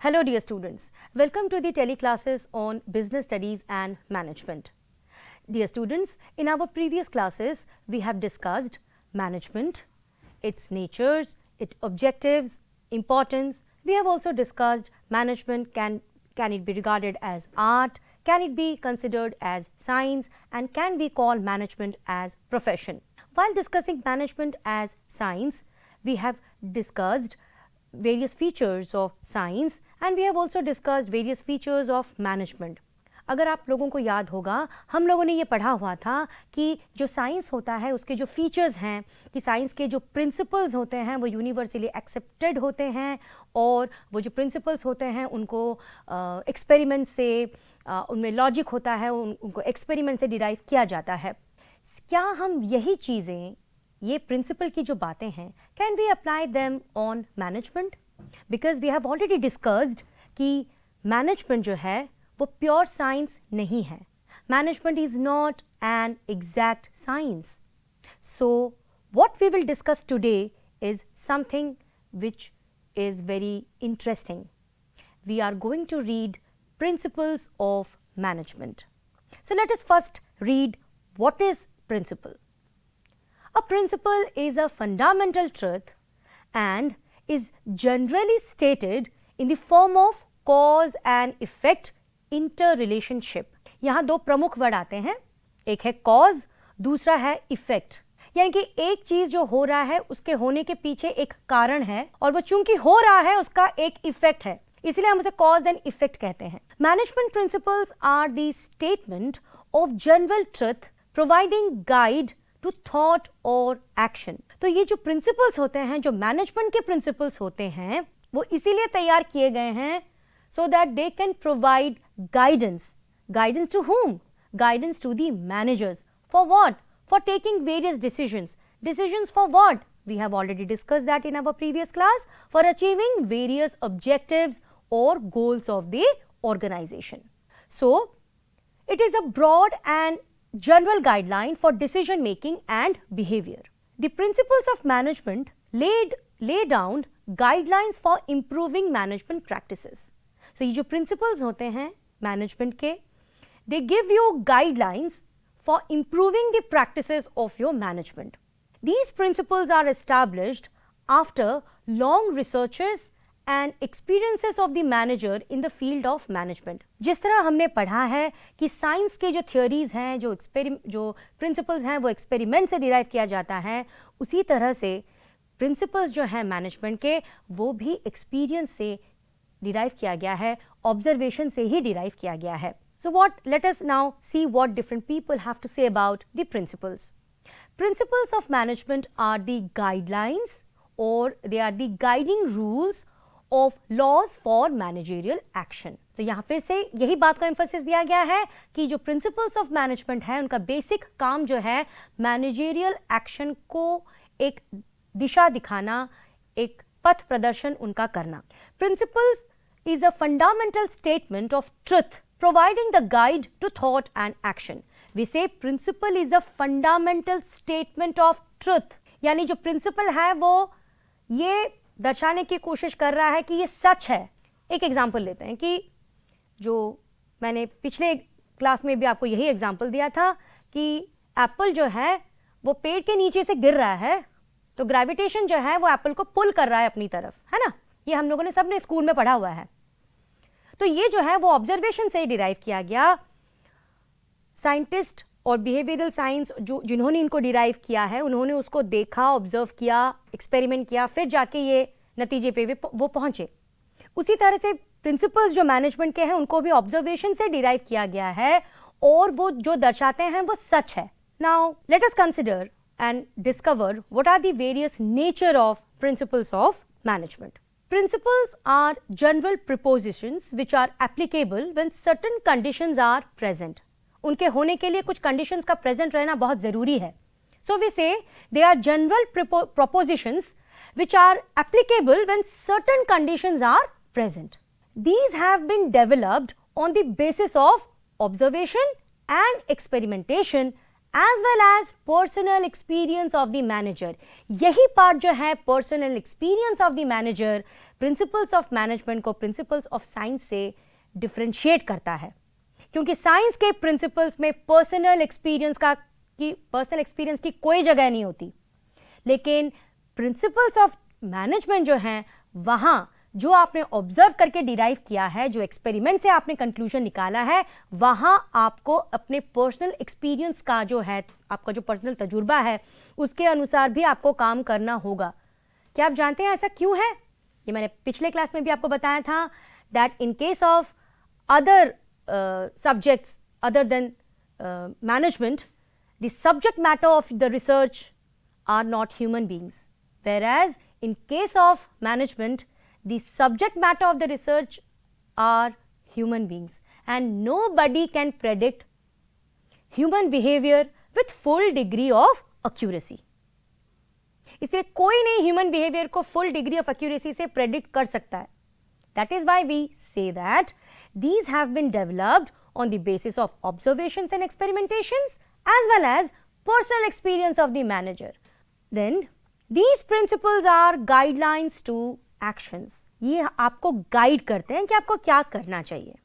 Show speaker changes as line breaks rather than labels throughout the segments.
Hello dear students, welcome to the teleclasses on business studies and management. Dear students, in our previous classes we have discussed management, its natures, its objectives, importance. We have also discussed management, can it be regarded as art, can it be considered as science, and can we call management as profession. While discussing management as science, we have discussed various features of science and we have also discussed various features of management. अगर आप लोगों को याद होगा, हम लोगों ने ये पढ़ा हुआ था कि जो साइंस होता है उसके जो फीचर्स हैं, कि साइंस के जो प्रिंसिपल्स होते हैं वो यूनिवर्सली एक्सेप्टेड होते हैं और वो जो प्रिंसिपल्स होते हैं उनको एक्सपेरिमेंट से उनमें लॉजिक होता है, उनको एक्सपेरिमेंट से डिराइव किया जाता है. क्या हम यही चीज़ें, ये प्रिंसिपल की जो बातें हैं, can we apply them on management? Because we have already discussed कि मैनेजमेंट जो है वो प्योर साइंस नहीं है. Management is not an exact science. So what we will discuss today is something which is very interesting. We are going to read principles of management. So let us first read what is principle. A principle is a fundamental truth and is generally stated in the form of cause and effect interrelationship. यहाँ दो प्रमुख word आते हैं, एक है cause, दूसरा है effect. यानी कि एक चीज जो हो रहा है उसके होने के पीछे एक कारण है और वो चूंकि हो रहा है उसका एक इफेक्ट है, इसलिए हम उसे कॉज एंड इफेक्ट कहते हैं. Management principles are the statement of general truth providing guide to thought और एक्शन. तो ये जो प्रिंसिपल्स होते हैं, जो मैनेजमेंट के प्रिंसिपल्स होते हैं, वो इसीलिए तैयार किए गए हैं so that they can provide guidance. Guidance to whom? Guidance to the managers. For what? For taking various decisions. Decisions for what? We have already discussed that in our previous class. For achieving various objectives or goals of the organization. So, it is a broad and general guideline for decision making and behavior. The principles of management lay down guidelines for improving management practices. So, ये जो principles होते हैं management के, they give you guidelines for improving the practices of your management. These principles are established after long researches and experiences of the manager in the field of management. जिस तरह हमने पढ़ा है कि साइंस के जो थियोरीज हैं, जो प्रिंसिपल्स हैं वो एक्सपेरिमेंट से डिराइव किया जाता है, उसी तरह से प्रिंसिपल्स जो हैं मैनेजमेंट के वो भी एक्सपीरियंस से डिराइव किया गया है, ऑब्जर्वेशन से ही डिराइव किया गया है. So let us now see what different people have to say about the principles. Principles of management are the guidelines or they are the guiding rules of laws for managerial action. तो यहाँ फिर से यही बात को emphasis दिया गया है कि जो principles of management है उनका बेसिक काम जो है मैनेजेरियल एक्शन को एक दिशा दिखाना, एक पथ प्रदर्शन उनका करना. Principles is a fundamental statement of truth providing the guide to thought and action. We say principle is a fundamental statement of truth. यानी जो principle है वो ये दर्शाने की कोशिश कर रहा है कि ये सच है. एक एग्जाम्पल लेते हैं कि जो मैंने पिछले क्लास में भी आपको यही एग्जाम्पल दिया था कि एप्पल जो है वो पेड़ के नीचे से गिर रहा है तो ग्रेविटेशन जो है वो एप्पल को पुल कर रहा है अपनी तरफ, है ना. ये हम लोगों ने सबने स्कूल में पढ़ा हुआ है. तो ये जो है वो ऑब्जर्वेशन से डिराइव किया गया. साइंटिस्ट और बिहेवियरल साइंस जिन्होंने इनको डिराइव किया है उन्होंने उसको देखा, ऑब्जर्व किया, एक्सपेरिमेंट किया, फिर जाके ये नतीजे पे वो पहुंचे. उसी तरह से प्रिंसिपल्स जो मैनेजमेंट के हैं उनको भी ऑब्जर्वेशन से डिराइव किया गया है और वो जो दर्शाते हैं वो सच है. Now let us consider and discover what are the various nature of principles of management. Principles are general prepositions which are applicable when certain conditions are present. उनके होने के लिए कुछ conditions का present रहना बहुत ज़रूरी है. So we say they are general propositions which are applicable when certain conditions are present. These have been developed on the basis of observation and experimentation as well as personal experience of the manager. यही part जो है personal experience of the manager principles of management को principles of science से differentiate करता है, क्योंकि science के principles में personal experience की कोई जगह नहीं होती, लेकिन principles of management जो हैं वहाँ जो आपने ऑब्जर्व करके डिराइव किया है, जो एक्सपेरिमेंट से आपने कंक्लूजन निकाला है, वहाँ आपको अपने पर्सनल एक्सपीरियंस का जो है, आपका जो पर्सनल तजुर्बा है, उसके अनुसार भी आपको काम करना होगा. क्या आप जानते हैं ऐसा क्यों है? ये मैंने पिछले क्लास में भी आपको बताया था that in case of other subjects other than management, the subject matter of the research are not human beings, whereas in case of management, the subject matter of the research are human beings, and nobody can predict human behavior with full degree of accuracy. इसलिए कोई नहीं human behavior को full degree of accuracy से predict कर सकता है. That is why we say that these have been developed on the basis of observations and experimentations as well as personal experience of the manager. Then these principles are guidelines to actions. ये आपको guide करते हैं कि आपको क्या करना चाहिए.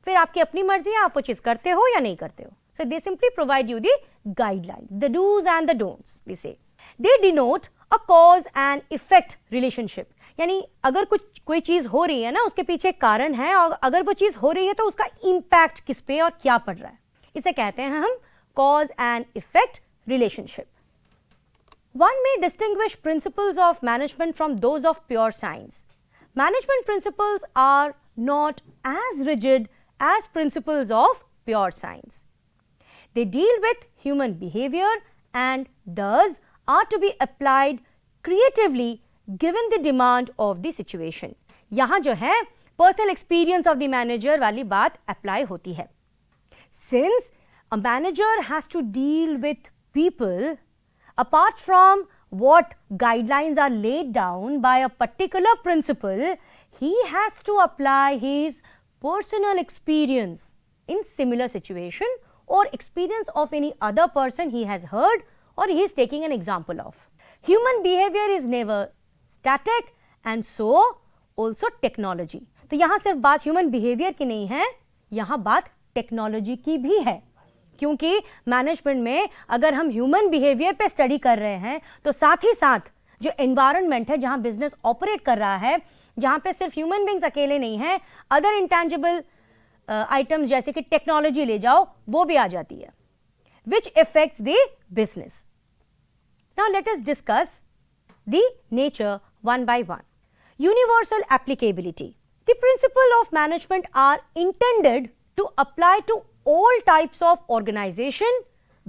फिर आपकी अपनी मर्जी है, आप वो चीज करते हो या नहीं करते हो. So they simply provide you the guidelines, the do's and the don'ts we say. They denote a cause and effect relationship. यानी अगर कोई चीज हो रही है ना, उसके पीछे कारण है, और अगर वो चीज हो रही है तो उसका इम्पैक्ट किस पे और क्या पड़ रहा है, इसे कहते हैं हम cause and effect relationship. One may distinguish principles of management from those of pure science. Management principles are not as rigid as principles of pure science. They deal with human behavior and thus are to be applied creatively given the demand of the situation. यहाँ जो है personal experience of the manager वाली बात apply होती है. Since a manager has to deal with people, apart from what guidelines are laid down by a particular principle, he has to apply his personal experience in similar situation or experience of any other person he has heard or he is taking an example of. Human behavior is never static and so also technology. तो यहाँ सिर्फ बात human behavior की नहीं है, यहाँ बात technology की भी है, क्योंकि मैनेजमेंट में अगर हम ह्यूमन बिहेवियर पे स्टडी कर रहे हैं तो साथ ही साथ जो एनवायरनमेंट है जहां बिजनेस ऑपरेट कर रहा है, जहां पे सिर्फ ह्यूमन बींग्स अकेले नहीं हैं, अदर इंटेंजिबल आइटम्स जैसे कि टेक्नोलॉजी ले जाओ, वो भी आ जाती है, which effects the business. Now let us discuss the nature one by one. Universal applicability. The principle of management are intended to apply to all types of organization,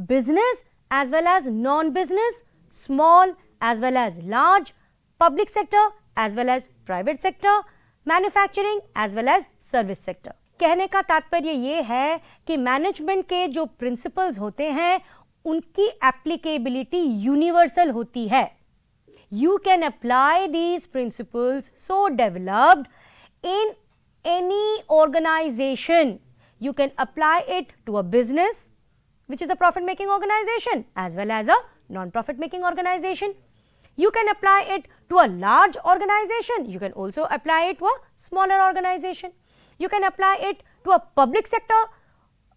business as well as non-business, small as well as large, public sector as well as private sector, manufacturing as well as service sector. कहने का तात्पर्य ये है कि management के जो principles होते हैं उनकी एप्लीकेबिलिटी यूनिवर्सल होती है. You can apply these principles so developed in any organization. You can apply it to a business, which is a profit-making organization, as well as a non-profit making organization. You can apply it to a large organization. You can also apply it to a smaller organization. You can apply it to a public sector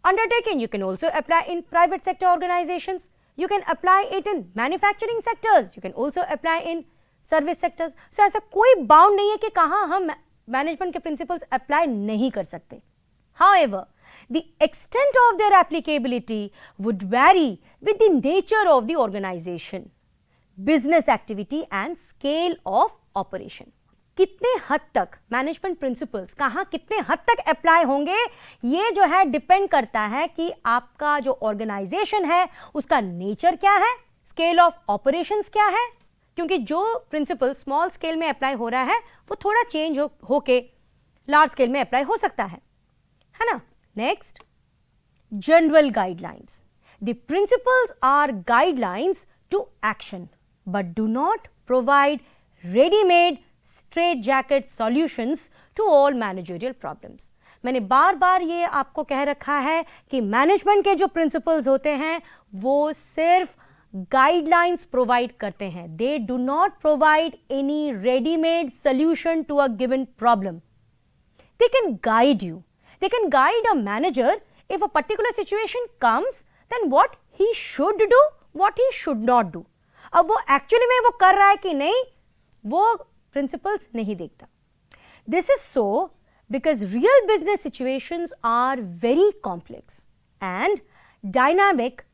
undertaking. You can also apply in private sector organizations. You can apply it in manufacturing sectors. You can also apply in service sectors. So ऐसा कोई bound नहीं है कि कहाँ हम management के principles apply नहीं कर सकते. However, the extent of their applicability would vary with the nature of the organization, business activity and scale of operation. कितने हद तक मैनेजमेंट प्रिंसिपल्स कहाँ कितने हद तक अप्लाई होंगे, ये जो है डिपेंड करता है कि आपका जो ऑर्गेनाइजेशन है उसका नेचर क्या है, स्केल ऑफ ऑपरेशंस क्या है, क्योंकि जो प्रिंसिपल स्मॉल स्केल में अप्लाई हो रहा है वो थोड़ा चेंज होके लार्ज स्केल में अप्लाई हो सकता है ना. Next, general guidelines. The principles are guidelines to action but do not provide readymade straight jacket solutions to all managerial problems. मैंने बार बार ये आपको कह रखा है कि मैनेजमेंट के जो प्रिंसिपल्स होते हैं वो सिर्फ गाइडलाइंस प्रोवाइड करते हैं. They do not provide any readymade solution to a given problem. They can guide you. They can guide a manager if a particular situation comes, then what he should do, what he should not do. अब वो actually में वो कर रहा है कि नहीं, वो प्रिंसिपल्स नहीं देखता. This is so because real business situations are very complex and dynamic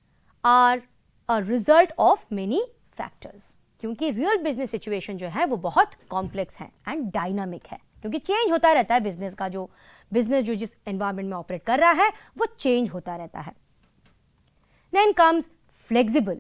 are a result of many factors. क्योंकि real business situation जो है वो बहुत complex है and dynamic है, क्योंकि चेंज होता रहता है बिजनेस का. जो बिजनेस जो जिस एनवायरमेंट में ऑपरेट कर रहा है वो चेंज होता रहता है. Then comes flexible.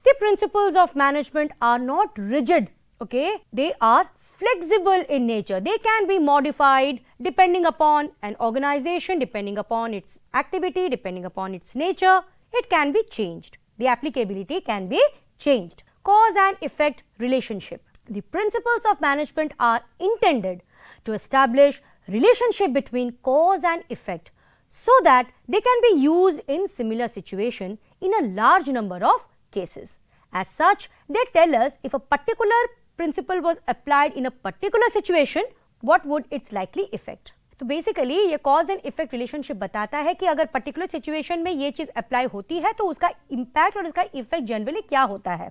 The principles of management are not rigid, okay? They are flexible in nature. They can be modified depending upon an organization, depending upon its activity, depending upon its nature. It can be changed. The applicability can be changed. Cause and effect relationship. The principles of management are intended to establish relationship between cause and effect so that they can be used in similar situation in a large number of cases. As such, they tell us if a particular principle was applied in a particular situation, what would its likely effect. तो basically ये cause and effect relationship बताता है कि अगर particular situation में ये चीज apply होती है तो उसका इम्पैक्ट और उसका इफेक्ट जनरली क्या होता है.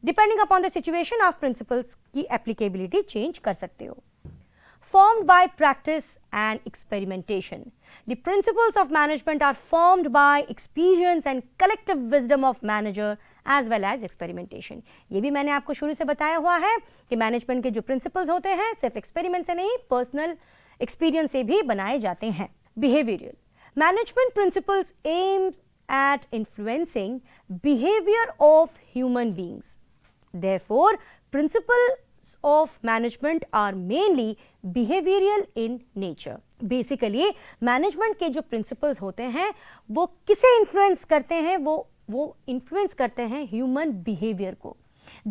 डिपेंडिंग अपॉन द सिचुएशन आप प्रिंसिपल्स की एप्लीकेबिलिटी चेंज कर सकते हो. Formed by practice and experimentation. The principles of management are formed by experience and collective wisdom of manager as well as experimentation. ये भी मैंने आपको शुरू से बताया हुआ है कि मैनेजमेंट के जो प्रिंसिपल्स होते हैं सिर्फ एक्सपेरिमेंट से नहीं, पर्सनल एक्सपीरियंस से भी बनाए जाते हैं. Behavioral. Management principles aim at influencing behavior of human beings. Therefore, principles of management are mainly behavioral in nature. Basically, management के जो principles होते हैं वो किसे influence करते हैं, वो influence करते हैं human behavior को.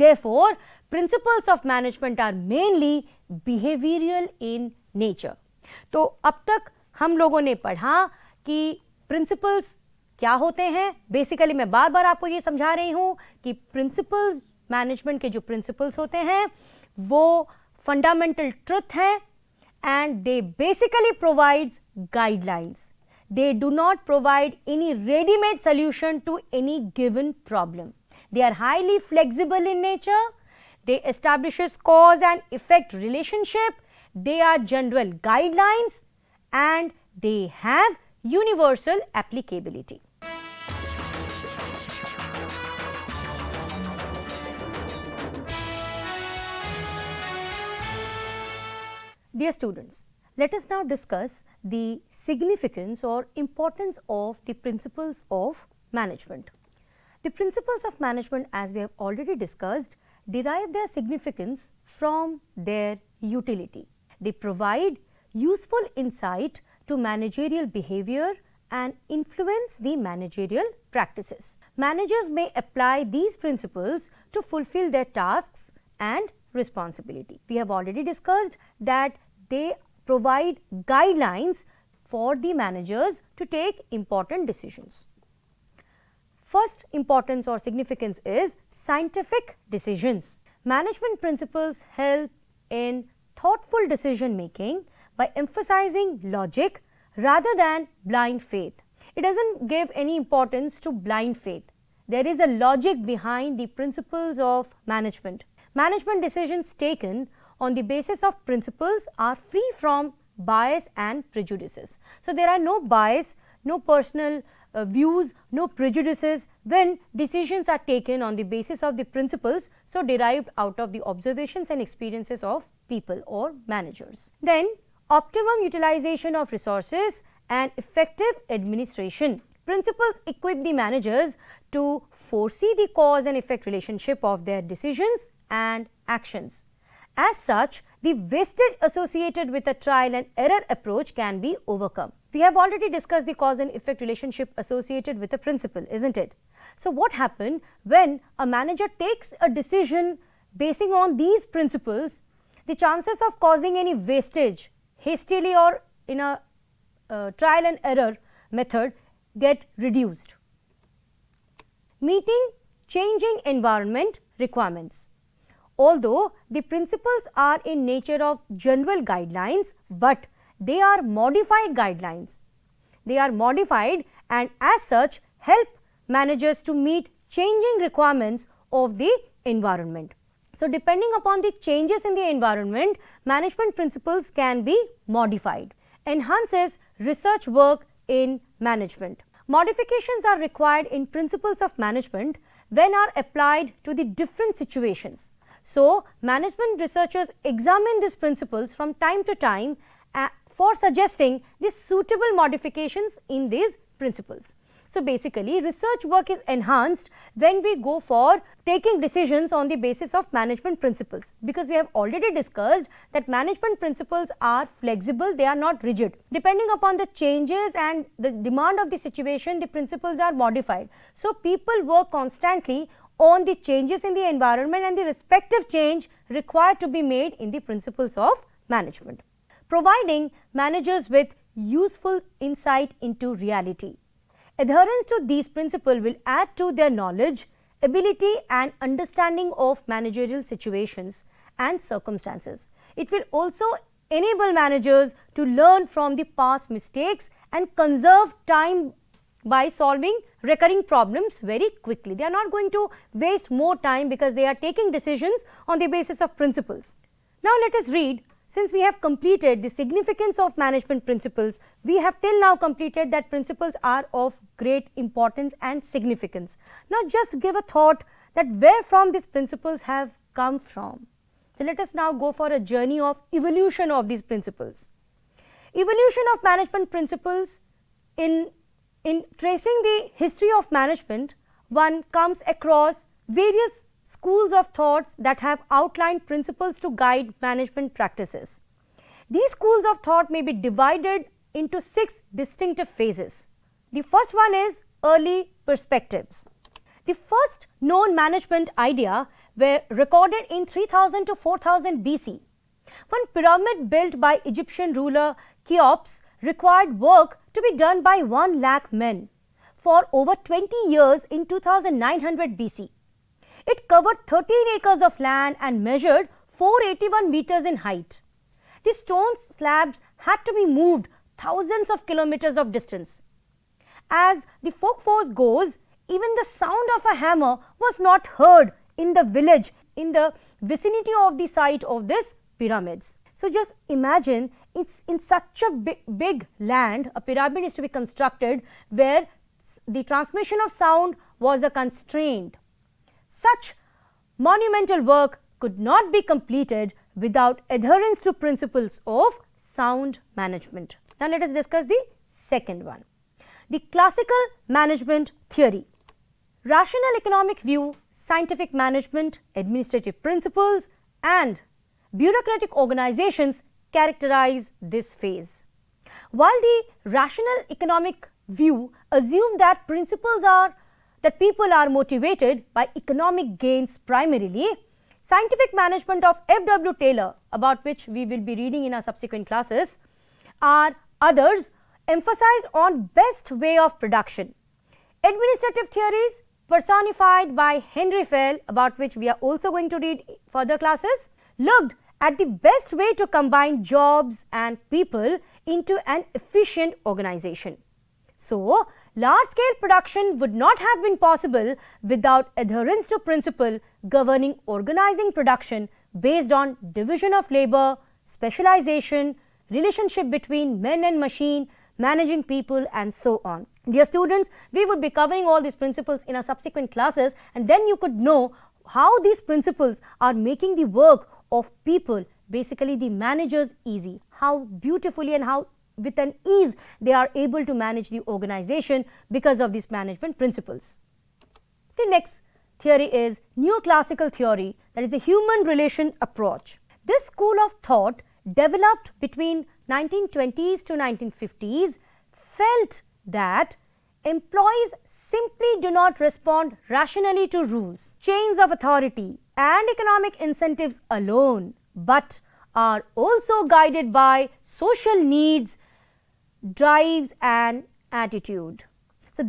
Therefore, principles of management are mainly behavioral in nature. तो अब तक हम लोगों ने पढ़ा कि principles क्या होते हैं. Basically, मैं बार बार आपको ये समझा रही हूँ कि principles मैनेजमेंट के जो प्रिंसिपल्स होते हैं वो फंडामेंटल ट्रुथ है and they basically provides guidelines. They do not provide any readymade solution to any given problem. They are highly flexible in nature. They establishes cause and effect relationship. They are general guidelines and they have universal applicability. Dear students, let us now discuss the significance or importance of the principles of management. The principles of management, as we have already discussed, derive their significance from their utility. They provide useful insight to managerial behavior and influence the managerial practices. Managers may apply these principles to fulfill their tasks and responsibility. We have already discussed that they provide guidelines for the managers to take important decisions. First importance or significance is scientific decisions. Management principles help in thoughtful decision making by emphasizing logic rather than blind faith. It doesn't give any importance to blind faith. There is a logic behind the principles of management. Management decisions taken on the basis of principles are free from bias and prejudices. So, there are no bias, no personal views, no prejudices when decisions are taken on the basis of the principles so derived out of the observations and experiences of people or managers. Then, optimum utilization of resources and effective administration. Principles equip the managers to foresee the cause and effect relationship of their decisions and actions. As such, the wastage associated with a trial and error approach can be overcome. We have already discussed the cause and effect relationship associated with a principle, isn't it? So, what happens when a manager takes a decision basing on these principles? The chances of causing any wastage hastily or in a trial and error method get reduced. Meeting changing environment requirements. Although the principles are in nature of general guidelines, but they are modified guidelines. They are modified and as such help managers to meet changing requirements of the environment. So, depending upon the changes in the environment, management principles can be modified. Enhances research work in management. Modifications are required in principles of management when are applied to the different situations. So, management researchers examine these principles from time to time for suggesting the suitable modifications in these principles. So, basically research work is enhanced when we go for taking decisions on the basis of management principles, because we have already discussed that management principles are flexible, they are not rigid. Depending upon the changes and the demand of the situation, the principles are modified. So, people work constantly on the changes in the environment and the respective change required to be made in the principles of management. Providing managers with useful insight into reality. Adherence to these principles will add to their knowledge, ability and understanding of managerial situations and circumstances. It will also enable managers to learn from the past mistakes and conserve time by solving recurring problems very quickly. They are not going to waste more time because they are taking decisions on the basis of principles. Now, let us read. Since we have completed the significance of management principles, we have till now completed that principles are of great importance and significance. Now, just give a thought that where from these principles have come from. So, let us now go for a journey of evolution of these principles. Evolution of management principles. In tracing the history of management, one comes across various schools of thoughts that have outlined principles to guide management practices. These schools of thought may be divided into 6 distinctive phases. The first one is early perspectives. The first known management idea were recorded in 3000 to 4000 BC. One pyramid built by Egyptian ruler Cheops required work to be done by 1 lakh men for over 20 years in 2900 BC. It covered 13 acres of land and measured 481 meters in height. The stone slabs had to be moved thousands of kilometers of distance. As the folklore goes, even the sound of a hammer was not heard in the village in the vicinity of the site of these pyramids. So, just imagine it's in such a big land, a pyramid is to be constructed where the transmission of sound was a constraint. Such monumental work could not be completed without adherence to principles of sound management. Now, let us discuss the second one, the classical management theory. Rational economic view, scientific management, administrative principles and bureaucratic organizations characterize this phase. While the rational economic view assumes that people are motivated by economic gains primarily, scientific management of F.W. Taylor, about which we will be reading in our subsequent classes, are others emphasized on best way of production. Administrative theories personified by Henry Fell, about which we are also going to read further classes, looked at the best way to combine jobs and people into an efficient organization. So, large-scale production would not have been possible without adherence to principle governing organizing production based on division of labor, specialization, relationship between men and machine, managing people and so on. Dear students, we would be covering all these principles in our subsequent classes, and then you could know how these principles are making the work of people, basically the managers, easy, how beautifully and how with an ease they are able to manage the organization because of these management principles. The next theory is neoclassical theory, that is the human relation approach. This school of thought developed between 1920s to 1950s felt that employees simply do not respond rationally to rules, chains of authority and economic incentives alone, but are also guided by social needs, drives and attitude. So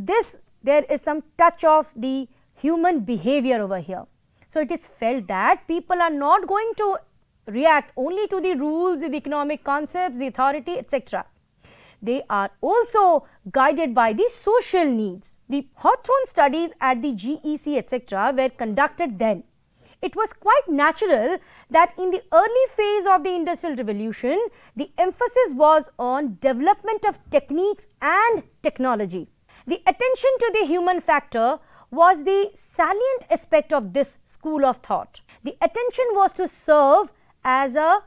there is some touch of the human behavior over here. So it is felt that people are not going to react only to the rules, the economic concepts, the authority, etc. They are also guided by the social needs. The Hawthorne studies at the GEC, etc. were conducted then. It was quite natural that in the early phase of the Industrial Revolution, the emphasis was on development of techniques and technology. The attention to the human factor was the salient aspect of this school of thought. The attention was to serve as a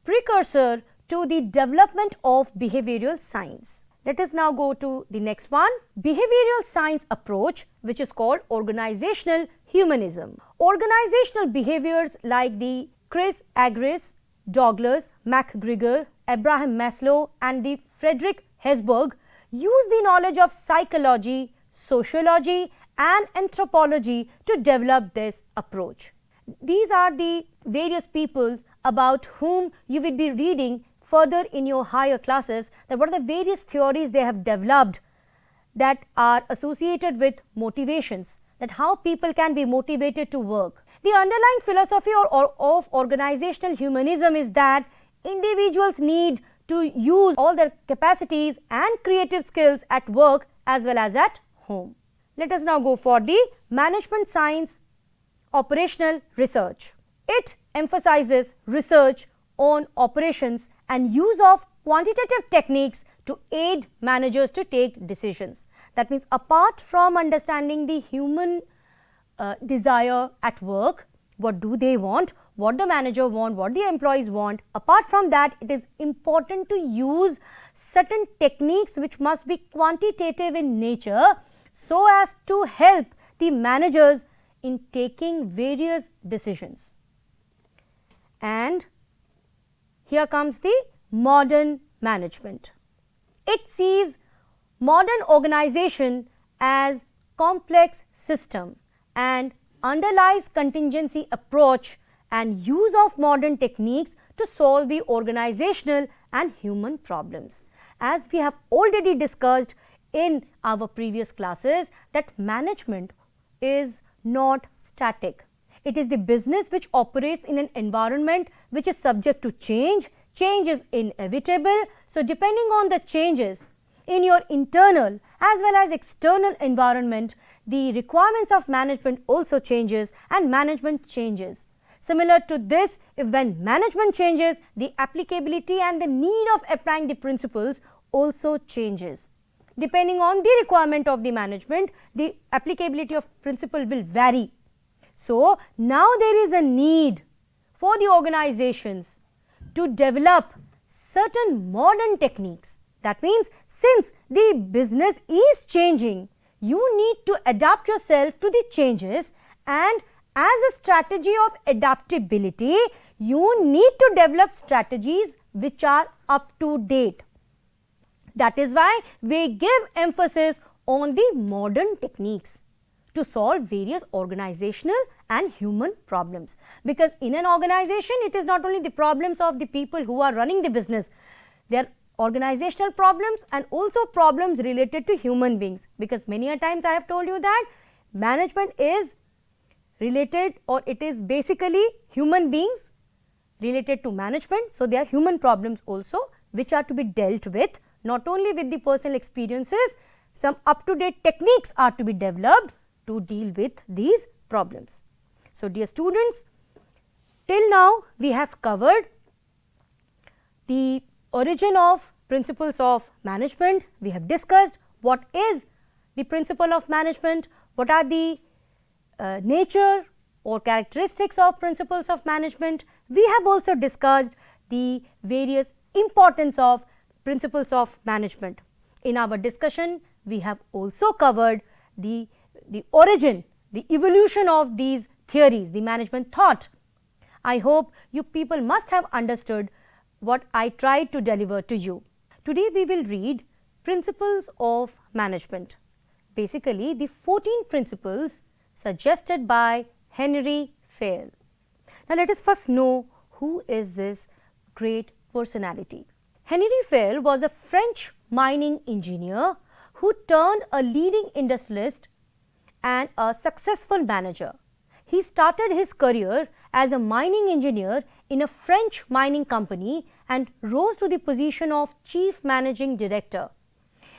precursor to the development of behavioral science. Let us now go to the next one, behavioral science approach, which is called organizational humanism. Organizational behaviors like the Chris Agris, Douglas MacGregor, Abraham Maslow and the Frederick Herzberg use the knowledge of psychology, sociology and anthropology to develop this approach. These are the various people about whom you will be reading further in your higher classes, that what are the various theories they have developed that are associated with motivations, that how people can be motivated to work. The underlying philosophy of organizational humanism is that individuals need to use all their capacities and creative skills at work as well as at home. Let us now go for the management science operational research. It emphasizes research on operations and use of quantitative techniques to aid managers to take decisions. That means apart from understanding the human desire at work, what do they want, what the manager want, what the employees want, apart from that it is important to use certain techniques which must be quantitative in nature so as to help the managers in taking various decisions. And here comes the modern management. It sees modern organization as complex system and underlies contingency approach and use of modern techniques to solve the organizational and human problems. As we have already discussed in our previous classes, that management is not static. It is the business which operates in an environment which is subject to change. Change is inevitable. So depending on the changes in your internal as well as external environment, the requirements of management also changes and management changes. Similar to this, if when management changes, the applicability and the need of applying the principles also changes. Depending on the requirement of the management, the applicability of principle will vary. So now there is a need for the organizations to develop certain modern techniques. That means since the business is changing, you need to adapt yourself to the changes, and as a strategy of adaptability, you need to develop strategies which are up to date. That is why we give emphasis on the modern techniques to solve various organizational and human problems. Because in an organization, it is not only the problems of the people who are running the business, there are organizational problems and also problems related to human beings. Because many a times I have told you that management is related, or it is basically human beings related to management. So there are human problems also which are to be dealt with, not only with the personal experiences, some up-to-date techniques are to be developed to deal with these problems. So dear students, till now we have covered the origin of principles of management. We have discussed what is the principle of management, what are the nature or characteristics of principles of management. We have also discussed the various importance of principles of management. In our discussion, we have also covered the origin, the evolution of these theories, the management thought. I hope you people must have understood what I tried to deliver to you. Today we will read principles of management, basically the 14 principles suggested by Henry Fairl. Now let us first know who is this great personality. Henry Fayol was a French mining engineer who turned a leading industrialist and a successful manager. He started his career as a mining engineer in a French mining company and rose to the position of chief managing director.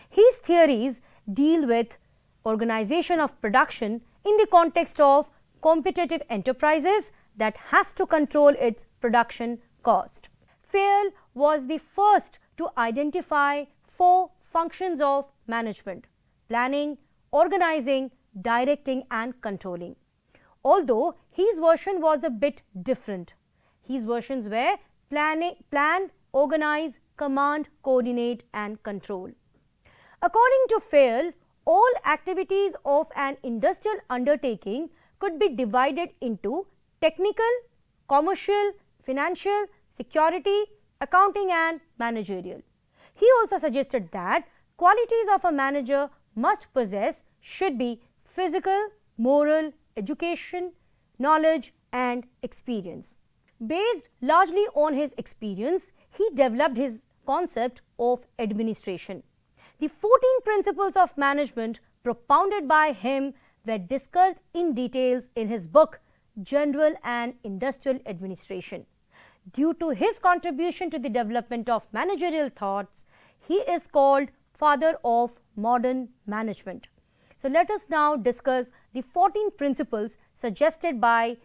His theories deal with organization of production in the context of competitive enterprises that has to control its production cost. Fayol was the first to identify 4 functions of management: planning, organizing, directing and controlling. Although his version was a bit different. His versions were plan, organize, command, coordinate and control. According to Fayol, all activities of an industrial undertaking could be divided into technical, commercial, financial, security, accounting and managerial. He also suggested that qualities of a manager must possess should be physical, moral, education, knowledge and experience. Based largely on his experience, he developed his concept of administration. The 14 principles of management propounded by him were discussed in details in his book General and Industrial Administration. Due to his contribution to the development of managerial thoughts, he is called father of modern management. So let us now discuss the 14 principles suggested by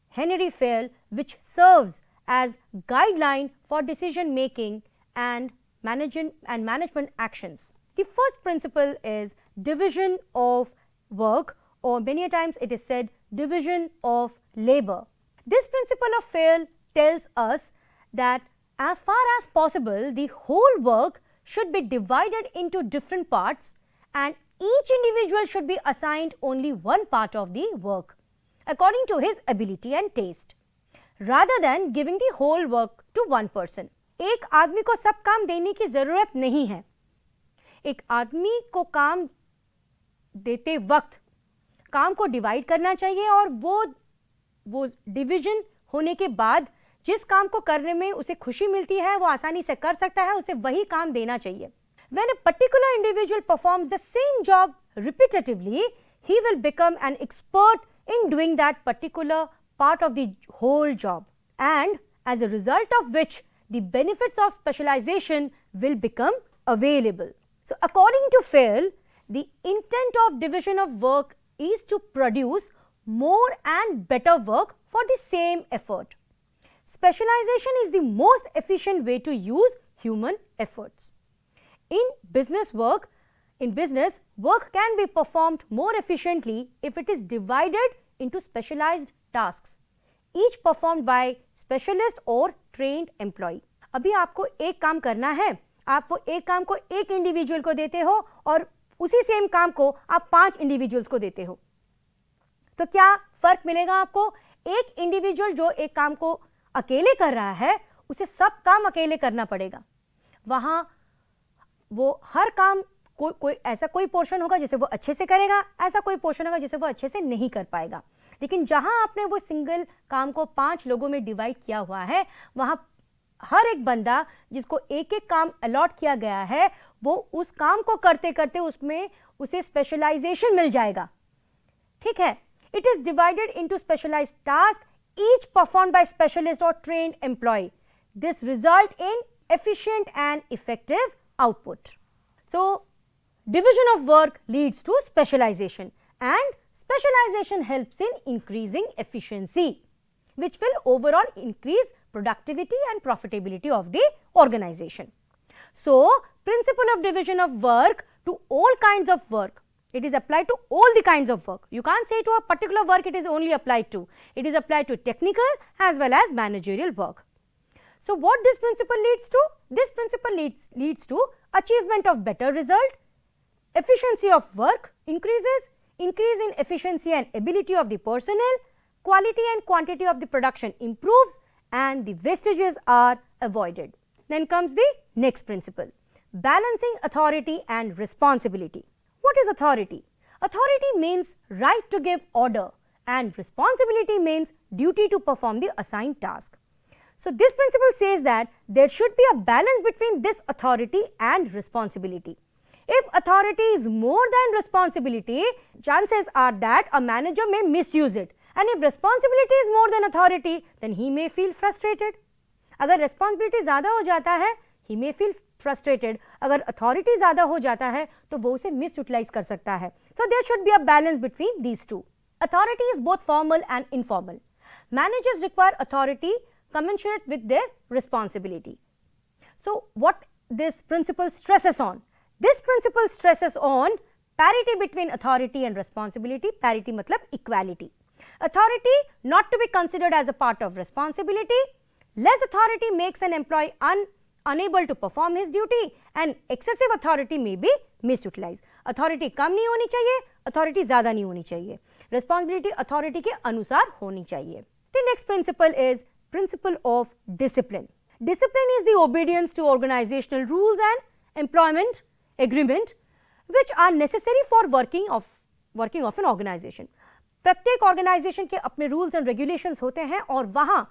Henry Fayol, which serves as guideline for decision making and management actions. The first principle is division of work, or many times it is said division of labor. This principle of Fayol tells us that as far as possible, the whole work should be divided into different parts and each individual should be assigned only one part of the work according to his ability and taste, rather than giving the whole work to one person. एक आदमी को सब काम देने की जरूरत नहीं है. एक आदमी को काम देते वक्त काम को डिवाइड करना चाहिए और वो डिवीजन होने के बाद जिस काम को करने में उसे खुशी मिलती है, वो आसानी से कर सकता है, उसे वही काम देना चाहिए. When a particular individual performs the same job repetitively, he will become an expert in doing that particular part of the whole job, and as a result of which the benefits of specialization will become available. So according to Fayol, the intent of division of work is to produce more and better work for the same effort. Specialization is the most efficient way to use human efforts. In business, work can be performed more efficiently if it is divided into specialized tasks, each performed by specialist or trained employee. अभी आपको एक काम करना है, आप वो एक काम को एक इंडिविजुअल को देते हो और उसी सेम काम को आप 5 इंडिविजुअल्स को देते हो, तो क्या फर्क मिलेगा आपको? एक इंडिविजुअल जो एक काम को अकेले कर रहा है, उसे सब काम अकेले करना पड़ेगा. वहां वो हर काम ऐसा कोई पोर्शन होगा जिसे वो अच्छे से करेगा, ऐसा कोई पोर्शन होगा जिसे वो अच्छे से नहीं कर पाएगा. लेकिन जहां आपने वो सिंगल काम को 5 लोगों में डिवाइड किया हुआ है, वहां हर एक बंदा जिसको एक एक काम अलॉट किया गया है, वो उस काम को करते करते उसमें उसे स्पेशलाइजेशन मिल जाएगा. ठीक है. It is divided into specialised task, each performed by specialist or trained employee. This result in efficient and effective output. So division of work leads to specialization, and specialization helps in increasing efficiency, which will overall increase productivity and profitability of the organization. So principle of division of work to all kinds of work. It is applied to all the kinds of work. You can't say to a particular work it is only applied to. It is applied to technical as well as managerial work. So what this principle leads to? This principle leads to achievement of better result, efficiency of work increases, increase in efficiency and ability of the personnel, quality and quantity of the production improves, and the wastages are avoided. Then comes the next principle, balancing authority and responsibility. What is authority? Authority means right to give order and responsibility means duty to perform the assigned task. So this principle says that there should be a balance between this authority and responsibility. If authority is more than responsibility, chances are that a manager may misuse it. And if responsibility is more than authority, then he may feel frustrated. अगर responsibility ज़्यादा हो जाता है, he may feel frustrated. अगर authority ज़्यादा हो जाता है, तो वो उसे misutilize कर सकता है. So there should be a balance between these two. Authority is both formal and informal. Managers require authority commensurate with their responsibility. So what this principle stresses on? This principle stresses on parity between authority and responsibility. Parity matlab equality. Authority not to be considered as a part of responsibility. Less authority makes an employee unable to perform his duty, and excessive authority may be misutilized. Authority कम नहीं होनी चाहिए, authority ज़्यादा नहीं होनी चाहिए. Responsibility authority के अनुसार होनी चाहिए. The next principle is principle of discipline. Discipline is the obedience to organizational rules and employment agreement which are necessary for working of an organization. प्रत्येक organization के अपने rules and regulations होते हैं और वहाँ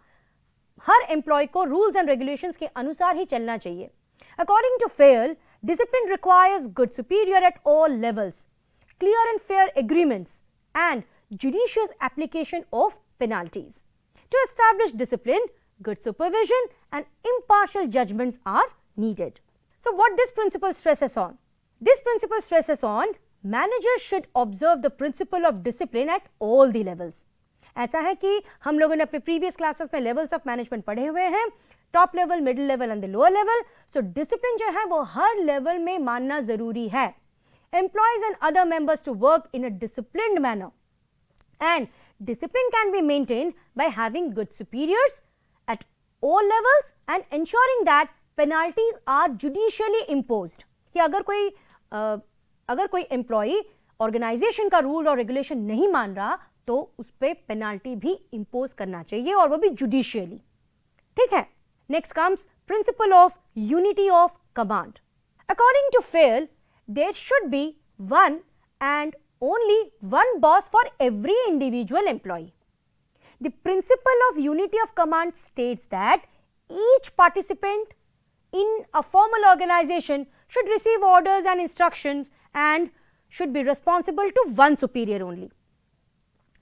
हर employee को rules and regulations के अनुसार ही चलना चाहिए. According to Fair, discipline requires good superior at all levels, clear and fair agreements, and judicious application of penalties. To establish discipline, good supervision and impartial judgments are needed. So what this principle stresses on? This principle stresses on managers should observe the principle of discipline at all the levels. ऐसा है कि हम लोगों ने अपने previous classes में levels of management पढ़े हुए हैं, top level, middle level and the lower level. So discipline जो है वो हर लेवल में मानना जरूरी है. Employees and other members to work in a disciplined manner, and discipline can be maintained by having good superiors at all levels and ensuring that penalties are judicially imposed. कि अगर कोई employee organization का rule और regulation नहीं मान रहा तो उस पर penalty भी impose करना चाहिए और वो भी judicially. ठीक है. Next comes principle of unity of command. According to Fair, there should be one and only one boss for every individual employee. The principle of unity of command states that each participant in a formal organization should receive orders and instructions and should be responsible to one superior only.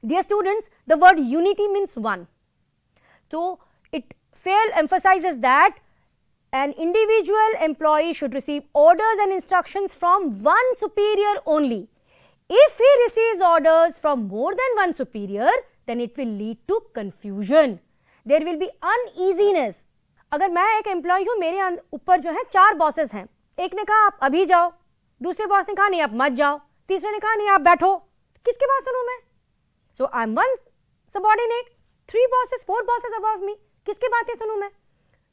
Dear students, the word unity means one. So Fair emphasizes that an individual employee should receive orders and instructions from one superior only. If he receives orders from more than one superior, then it will lead to confusion. There will be uneasiness. अगर मैं एक employ हूँ, मेरे ऊपर जो है 4 bosses हैं. एक ने कहा आप अभी जाओ, दूसरे बॉस ने कहा नहीं आप मत जाओ, तीसरे ने कहा नहीं आप बैठो. किसकी बात सुनूं मैं? So I am one subordinate, 3 bosses, 4 bosses above me. किसकी बातें सुनूं मैं?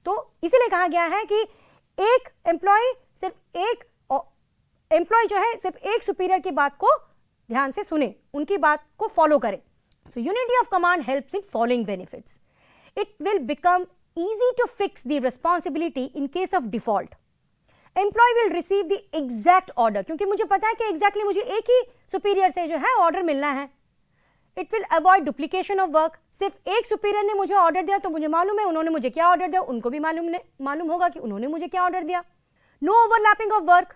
तो इसीलिए कहा गया है कि एक एम्प्लॉय जो है सिर्फ एक सुपीरियर की बात को ध्यान से सुने, उनकी बात को फॉलो करें. So unity of command helps in following benefits. It will become easy to fix the responsibility in case of default. Employee will receive the exact order, क्योंकि मुझे पता है कि exactly मुझे एक ही superior से जो है order मिलना है. It will avoid duplication of work. सिर्फ एक superior ने मुझे order दिया तो मुझे मालूम है उन्होंने मुझे क्या order दिया, उनको भी मालूम होगा कि उन्होंने मुझे क्या order दिया. No overlapping of work.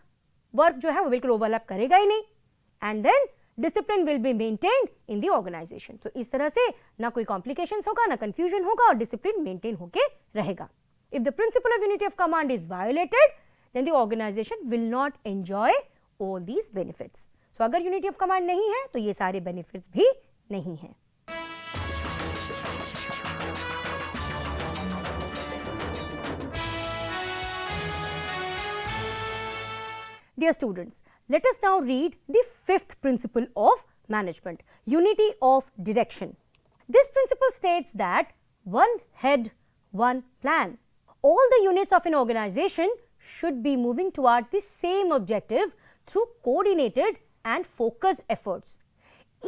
Work जो है वो बिल्कुल overlap करेगा ही नहीं. And then discipline will be maintained in the organization. तो इस तरह से ना कोई complications होगा, ना confusion होगा और discipline maintain होके रहेगा. If the principle of unity of command is violated, then the organization will not enjoy all these benefits. So अगर unity of command नहीं है तो ये सारे benefits भी नहीं हैं. Dear students, let us now read the 5th principle of management, unity of direction. This principle states that one head, one plan. All the units of an organization should be moving toward the same objective through coordinated and focused efforts.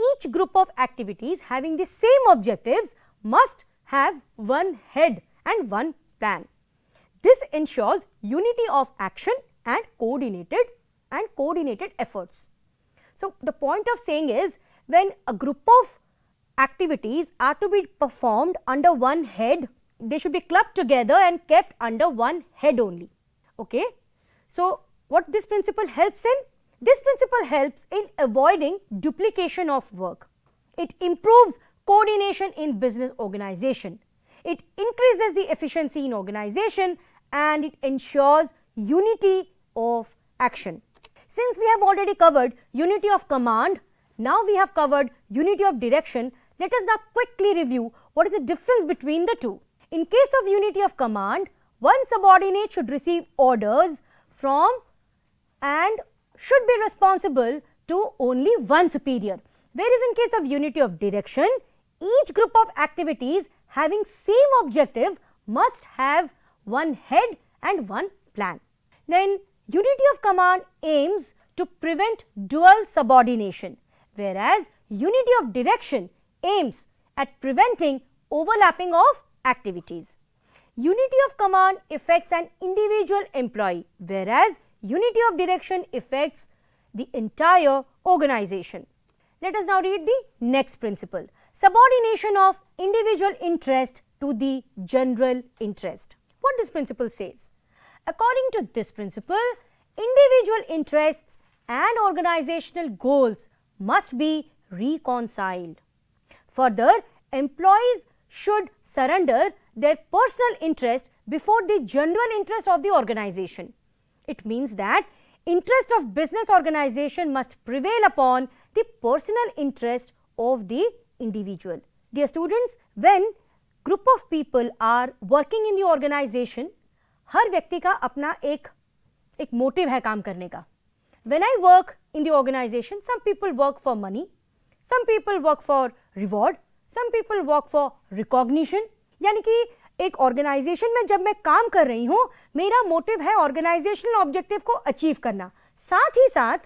Each group of activities having the same objectives must have one head and one plan. This ensures unity of action and coordinated efforts. So the point of saying is, when a group of activities are to be performed under one head they should be clubbed together and kept under one head only. Okay. So what this principle helps in? This principle helps in avoiding duplication of work. It improves coordination in business organization. It increases the efficiency in organization and it ensures unity of action. Since we have already covered unity of command, now we have covered unity of direction, let us now quickly review what is the difference between the two. In case of unity of command, one subordinate should receive orders from and should be responsible to only one superior. Whereas in case of unity of direction, each group of activities having same objective must have one head and one plan. Then unity of command aims to prevent dual subordination, whereas unity of direction aims at preventing overlapping of activities. Unity of command affects an individual employee, whereas unity of direction affects the entire organization. Let us now read the next principle. Subordination of individual interest to the general interest. What this principle says? According to this principle, individual interests and organizational goals must be reconciled. Further, employees should surrender their personal interest before the general interest of the organization. It means that interest of business organization must prevail upon the personal interest of the individual. Dear students, when group of people are working in the organization, हर व्यक्ति का अपना एक motive है काम करने का. When I work in the organization, some people work for money, some people work for reward, some people work for recognition. यानी कि एक ऑर्गेनाइजेशन में जब मैं काम कर रही हूँ, मेरा मोटिव है ऑर्गेनाइजेशनल ऑब्जेक्टिव को अचीव करना. साथ ही साथ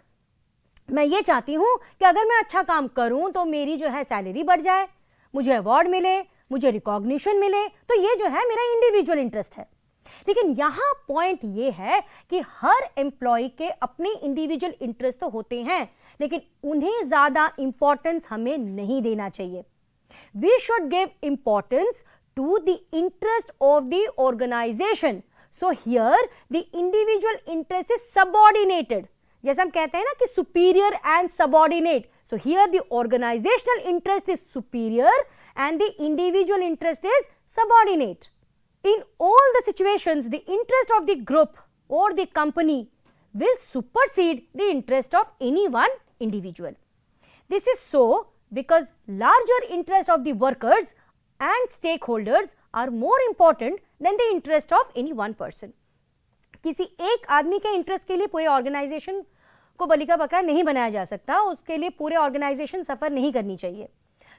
मैं ये चाहती हूँ कि अगर मैं अच्छा काम करूँ तो मेरी जो है सैलरी बढ़ जाए, मुझे अवार्ड मिले, मुझे रिकॉग्निशन मिले. तो ये जो है मेरा इंडिविजुअल इंटरेस्ट है. लेकिन यहाँ पॉइंट ये है कि हर एम्प्लॉय के अपने इंडिविजुअल इंटरेस्ट तो होते हैं, लेकिन उन्हें ज्यादा इंपॉर्टेंस हमें नहीं देना चाहिए. We should give importance to the interest of the organization. So here the individual interest is subordinated. जैसे हम कहते हैं ना कि superior and subordinate. So here the organizational interest is superior and the individual interest is subordinate. In all the situations, the interest of the group or the company will supersede the interest of any one individual. This is so because larger interest of the workers and stakeholders are more important than the interest of any one person. किसी एक आदमी के interest के लिए पूरे organisation को बलि का बकरा नहीं बनाया जा सकता, उसके लिए पूरे ऑर्गेनाइजेशन सफर नहीं करनी चाहिए.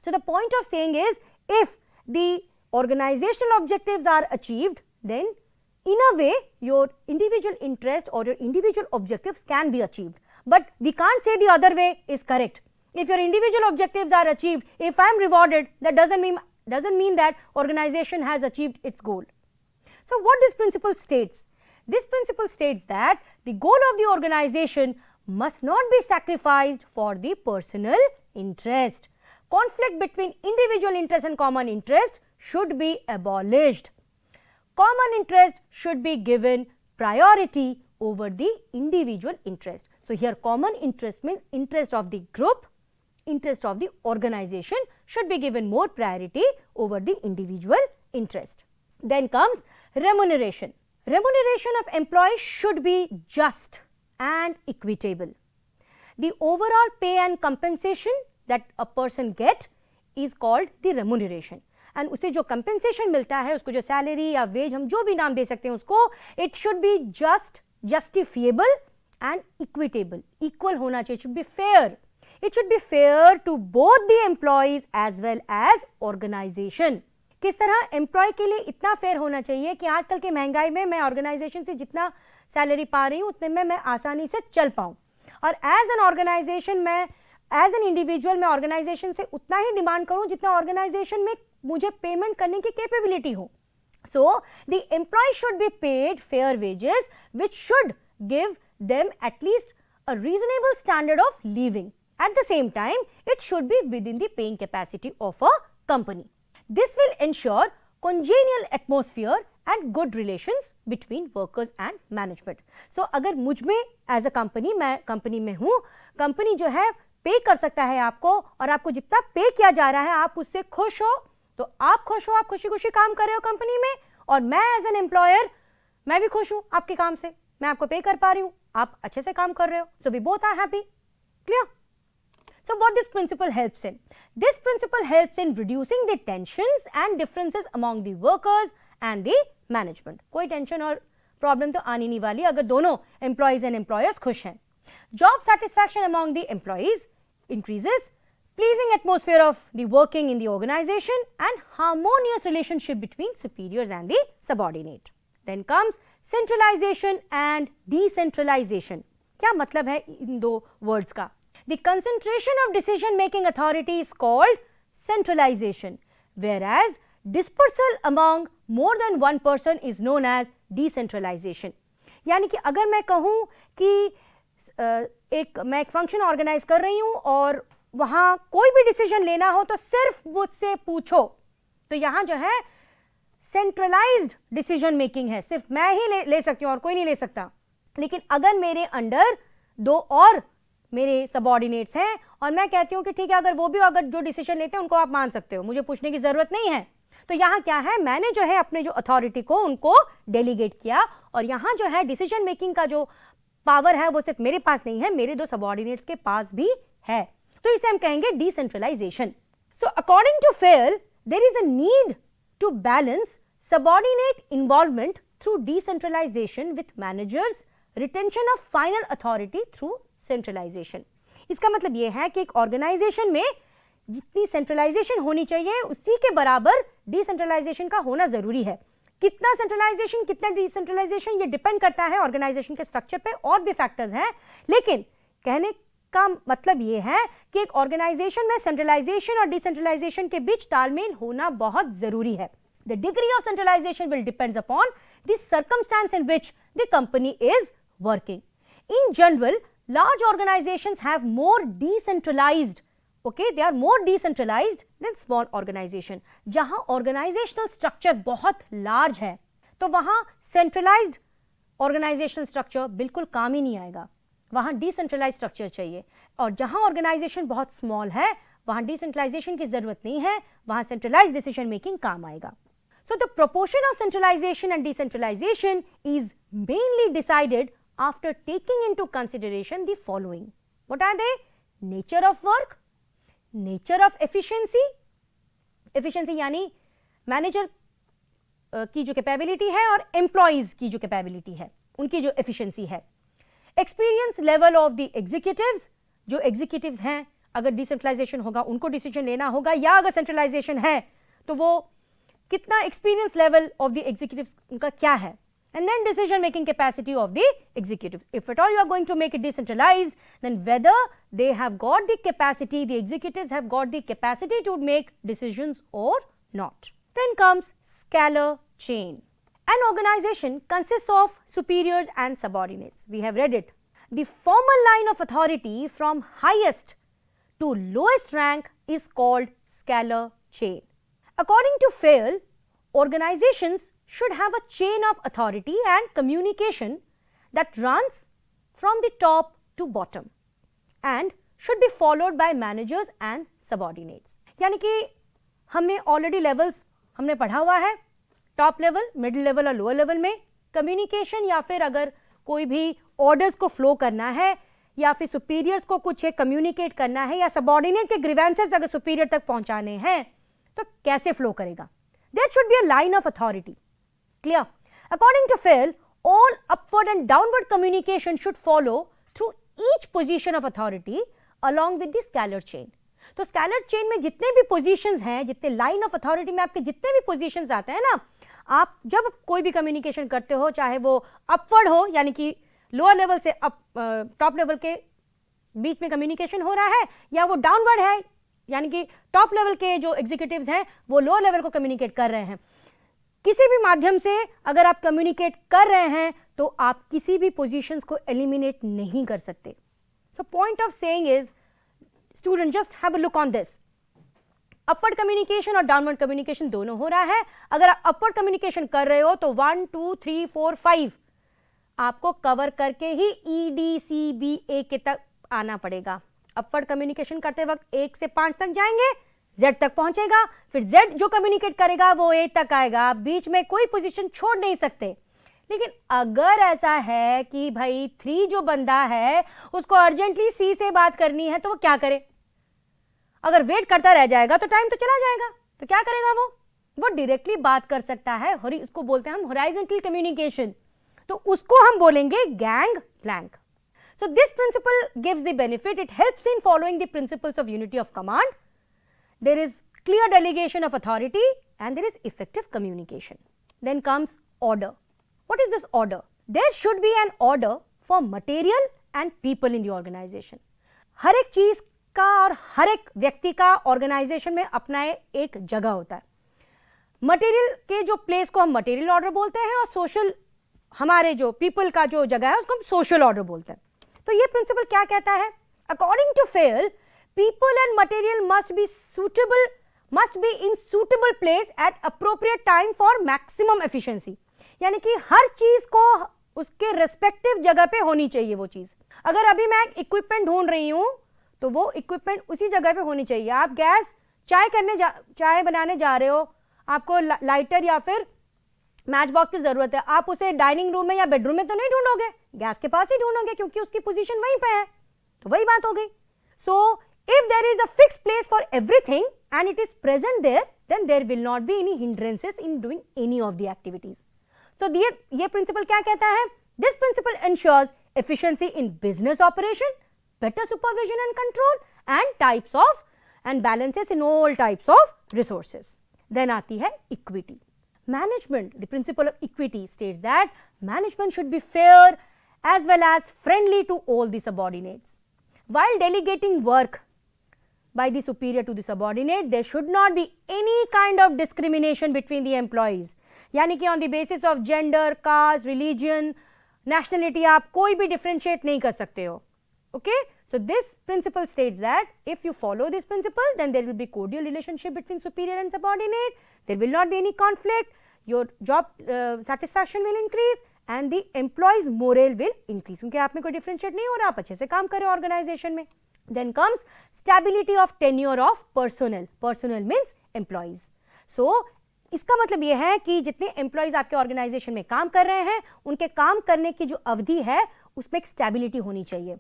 So the point of saying is, if the organizational objectives are achieved, then in a way your individual interest or your individual objectives can be achieved. But we can't say the other way is correct. If your individual objectives are achieved, if I am rewarded, that doesn't mean that organization has achieved its goal. So what this principle states? This principle states that the goal of the organization must not be sacrificed for the personal interest. Conflict between individual interest and common interest should be abolished. Common interest should be given priority over the individual interest. So here common interest means interest of the group, interest of the organization should be given more priority over the individual interest. Then comes remuneration. Remuneration of employees should be just and equitable. The overall pay and compensation that a person get is called the remuneration. And उसे जो compensation मिलता है, उसको जो salary या wage हम जो भी नाम दे सकते हैं उसको, it should be just, justifiable and equitable. Equal होना चाहिए, it should be fair. It should be fair to both the employees as well as organization. किस तरह एम्प्लॉय के लिए इतना फेयर होना चाहिए कि आजकल की महंगाई में मैं ऑर्गेनाइजेशन से जितना सैलरी पा रही हूँ उतने में मैं आसानी से चल पाऊँ, और एज एन ऑर्गेनाइजेशन मैं एज एन इंडिविजुअल मैं ऑर्गेनाइजेशन से उतना ही डिमांड करूँ जितना ऑर्गेनाइजेशन में मुझे पेमेंट करने की कैपेबिलिटी हो. So the employee should be paid fair wages which should give them at least a reasonable standard of living. At the same time, it should be within the paying capacity of a company. This will ensure congenial atmosphere and good relations between workers and management. So अगर मुझ में as a company, मैं company में हूँ, company जो है पे कर सकता है आपको, और आपको जितना पे किया जा रहा है आप उससे खुश हो, तो आप खुश हो, आप खुशी खुशी काम कर रहे हो कंपनी में, और मैं एज एन एम्प्लॉयर मैं भी खुश हूँ आपके काम से, मैं आपको पे कर पा रही हूँ, आप अच्छे से काम कर रहे हो, so we both are happy. Clear? So what this principle helps in? This principle helps in reducing the tensions and differences among the workers and the management. कोई टेंशन और प्रॉब्लम तो आनी नहीं वाली अगर दोनों एम्प्लॉइज एंड एम्प्लॉयर्स खुश हैं. Job satisfaction among the employees increases, pleasing atmosphere of the working in the organization and harmonious relationship between superiors and the subordinate. Then comes centralization and decentralization. क्या मतलब है इन दो वर्ड्स का? The concentration of decision making authority is called centralization, whereas dispersal among more than one person is known as decentralization. यानी कि अगर मैं कहूँ कि मैं एक फंक्शन ऑर्गेनाइज कर रही हूँ और वहाँ कोई भी डिसीजन लेना हो तो सिर्फ मुझसे पूछो, तो यहाँ जो है सेंट्रलाइज्ड डिसीजन मेकिंग है, सिर्फ मैं ही ले सकती हूँ और कोई नहीं ले सकता. लेकिन अगर मेरे अंडर दो और मेरे सबऑर्डिनेट्स हैं और मैं कहती हूँ कि ठीक है, अगर वो भी अगर जो डिसीजन लेते हैं उनको आप मान सकते हो, मुझे पूछने की जरूरत नहीं है, तो यहाँ क्या है, मैंने जो है अपने जो अथॉरिटी को उनको डेलीगेट किया, और यहाँ जो है डिसीजन मेकिंग का जो पावर है वो सिर्फ मेरे पास नहीं है, मेरे दो सबऑर्डिनेट्स के पास भी है, तो इसे हम कहेंगे decentralisation. So according to Fayol there is a need to balance subordinate involvement through decentralisation with managers retention of final authority through centralisation. इसका मतलब यह है कि एक ऑर्गेनाइजेशन में जितनी सेंट्रलाइजेशन होनी चाहिए उसी के बराबर डिसेंट्रलाइजेशन का होना जरूरी है. कितना सेंट्रलाइजेशन कितना डिसेंट्रलाइजेशन ये डिपेंड करता है ऑर्गेनाइजेशन के स्ट्रक्चर पे, और भी फैक्टर्स हैं, लेकिन कहने का मतलब ये है कि एक ऑर्गेनाइजेशन में सेंट्रलाइजेशन और डिसेंट्रलाइजेशन के बीच तालमेल होना बहुत जरूरी है. The degree of centralization will depend upon the circumstance in which the company is working. In general, large organizations have more decentralized, okay, they are more decentralized than small organization. जहाँ organizational structure बहुत large है, तो वहाँ centralized organizational structure बिल्कुल काम ही नहीं आएगा, वहाँ decentralized structure चाहिए. और जहाँ organization बहुत small है, वहाँ decentralization की जरूरत नहीं है, वहाँ centralized decision making काम आएगा. So the proportion of centralization and decentralization is mainly decided after taking into consideration the following. What are they? Nature of work, nature of efficiency, efficiency यानी मैनेजर की जो कैपेबिलिटी है और employees की जो capability है, उनकी जो एफिशिएंसी है. Experience level of the executives, जो एग्जीक्यूटिव्स हैं अगर डिसेंट्रलाइजेशन होगा उनको डिसीजन लेना होगा, या अगर सेंट्रलाइजेशन है तो वो कितना experience level of the executives उनका क्या है, and then decision making capacity of the executives. If at all you are going to make it decentralized, then whether they have got the capacity, the executives have got the capacity to make decisions or not. Then comes Scalar Chain. An organization consists of superiors and subordinates. We have read it. The formal line of authority from highest to lowest rank is called Scalar Chain. According to Fayol, organizations should have a chain of authority and communication that runs from the top to bottom and should be followed by managers and subordinates. यानी कि हमने already levels हमने पढ़ा हुआ है, top level, middle level और lower level में communication, या फिर अगर कोई भी ऑर्डर्स को फ्लो करना है या फिर सुपीरियर्स को कुछ कम्युनिकेट करना है, या सबऑर्डिनेट के ग्रीवेंसेस अगर सुपीरियर तक पहुंचाने हैं तो कैसे फ्लो करेगा. There should be a line of authority. Clear? According to Fayol, all upward and downward communication should follow through each position of authority along with the scalar chain. तो scalar chain में जितने भी positions हैं, जितने line of authority में आपके जितने भी पोजीशंस आते हैं ना, आप जब कोई भी कम्युनिकेशन करते हो, चाहे वो अपवर्ड हो यानी कि लोअर लेवल से टॉप लेवल के बीच में कम्युनिकेशन हो रहा है, या वो डाउनवर्ड है यानी कि टॉप लेवल के जो एग्जीक्यूटिव्स हैं वो लोअर लेवल को कम्युनिकेट कर रहे हैं, किसी भी माध्यम से अगर आप कम्युनिकेट कर रहे हैं तो आप किसी भी पोजीशंस को एलिमिनेट नहीं कर सकते. So point of saying is, student just have a look on this. Upward communication और डाउनवर्ड कम्युनिकेशन दोनों हो रहा है। अगर आप अपवर्ड कम्युनिकेशन कर रहे हो तो 1 2 3 4 5 आपको कवर करके ही EDCBA के तक आना पड़ेगा। अपवर्ड कम्युनिकेशन करते वक्त 1 से 5 तक जाएंगे, Z तक पहुंचेगा, फिर Z जो कम्युनिकेट करेगा वो A तक आएगा। आप बीच में कोई पोजीशन छोड़ नहीं सकते। लेकिन अगर ऐसा है कि भाई 3 जो बंदा है उसको अर्जेंटली C से बात करनी है तो वो क्या करे? अगर वेट करता रह जाएगा तो टाइम तो चला जाएगा, तो क्या करेगा वो डायरेक्टली बात कर सकता है। इसको बोलते हैं हम हॉरिजॉन्टल कम्युनिकेशन, तो उसको हम बोलेंगे gang plank. So this principle gives the benefit, it helps in following the principles of unity of command. There is clear delegation of authority and there is effective communication. Then comes order. What is this order? There should be an order for material and people in the organization. हर एक चीज का और हर एक व्यक्ति का organisation में अपना एक जगह होता है। मटेरियल के जो प्लेस को हम मटेरियल ऑर्डर बोलते हैं और सोशल हमारे जो पीपल का जो जगह है उसको हम सोशल ऑर्डर बोलते हैं। तो ये प्रिंसिपल क्या कहता है? According to Fayol, people and material must be in suitable place at appropriate time for maximum efficiency. यानी कि हर चीज को उसके रेस्पेक्टिव जगह पे होनी चाहिए वो चीज। अगर अभी मैं इक्विपमेंट ढूंढ रही हूं तो वो इक्विपमेंट उसी जगह पे होनी चाहिए। आप गैस चाय बनाने जा रहे हो, आपको लाइटर या फिर मैच बॉक्स की जरूरत है, आप उसे डाइनिंग रूम में या बेडरूम में तो नहीं ढूंढोगे, गैस के पास ही ढूंढोगे क्योंकि उसकी पोजीशन वहीं पे है। तो वही बात हो गई। सो if there is a fixed place for everything and it is present there, then there will not be any hindrances in doing any of the activities. So ये principle क्या कहता है? This principle ensures efficiency in business operation, better supervision and control, and balances in all types of resources. Then आती है equity. Management, the principle of equity states that management should be fair as well as friendly to all the subordinates. While delegating work by the superior to the subordinate, there should not be any kind of discrimination between the employees. यानी कि on the basis of gender, caste, religion, nationality आप कोई भी differentiate नहीं कर सकते हो. Okay? So this principle states that if you follow this principle, then there will be cordial relationship between superior and subordinate. There will not be any conflict. Your job satisfaction will increase and the employees' morale will increase. क्योंकि आप में कोई differentiate नहीं हो रहा, आप अच्छे से काम कर रहे हो organization में. Then comes stability of tenure of personnel. Personnel means employees. So इसका मतलब ये है कि जितने एम्प्लॉइज आपके ऑर्गेनाइजेशन में काम कर रहे हैं उनके काम करने की जो अवधि है उसमें एक स्टेबिलिटी होनी चाहिए.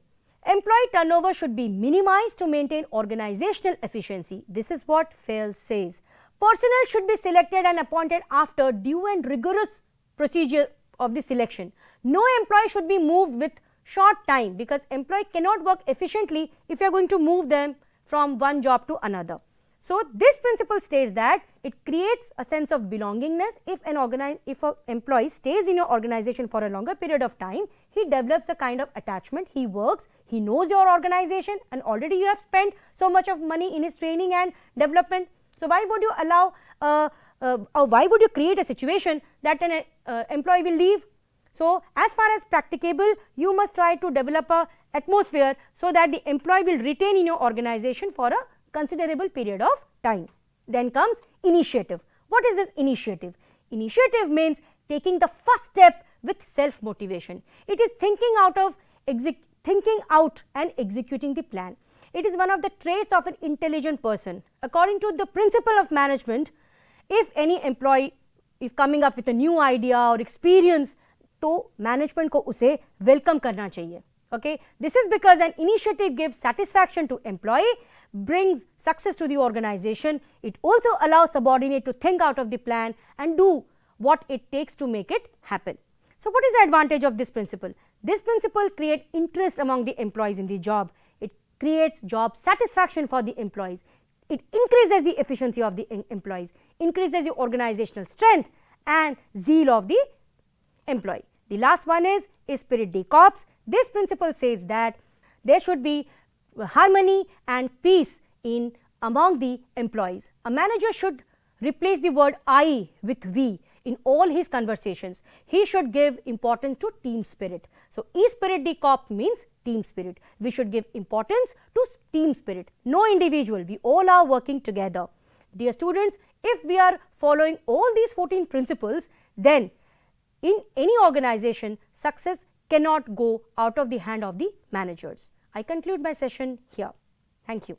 Employee turnover should be minimized to maintain organizational efficiency. This is what FAIL says. Personnel should be selected and appointed after due and rigorous procedure of the selection. No employee should be moved with short time because employee cannot work efficiently if you are going to move them from one job to another. So this principle states that it creates a sense of belongingness. If an employee stays in your organization for a longer period of time, he develops a kind of attachment. He works, he knows your organization, and already you have spent so much of money in his training and development. So why would you allow or why would you create a situation that an employee will leave? So as far as practicable, you must try to develop a atmosphere so that the employee will retain in your organization for a considerable period of time. Then comes initiative. What is this initiative? Initiative means taking the first step with self-motivation. It is thinking out and executing the plan. It is one of the traits of an intelligent person. According to the principle of management, if any employee is coming up with a new idea or experience, तो management को उसे welcome करना चाहिए. Okay, this is because an initiative gives satisfaction to employee, brings success to the organization. It also allows subordinate to think out of the plan and do what it takes to make it happen. So what is the advantage of this principle? This principle creates interest among the employees in the job. It creates job satisfaction for the employees. It increases the efficiency of the employees, increases the organizational strength and zeal of the employee. The last one is spirit de corps. This principle says that there should be harmony and peace among the employees. A manager should replace the word I with we in all his conversations. He should give importance to team spirit. So spirit de corps means team spirit. We should give importance to team spirit. No individual, we all are working together. Dear students, if we are following all these 14 principles, then in any organization, success cannot go out of the hand of the managers. I conclude my session here. Thank you.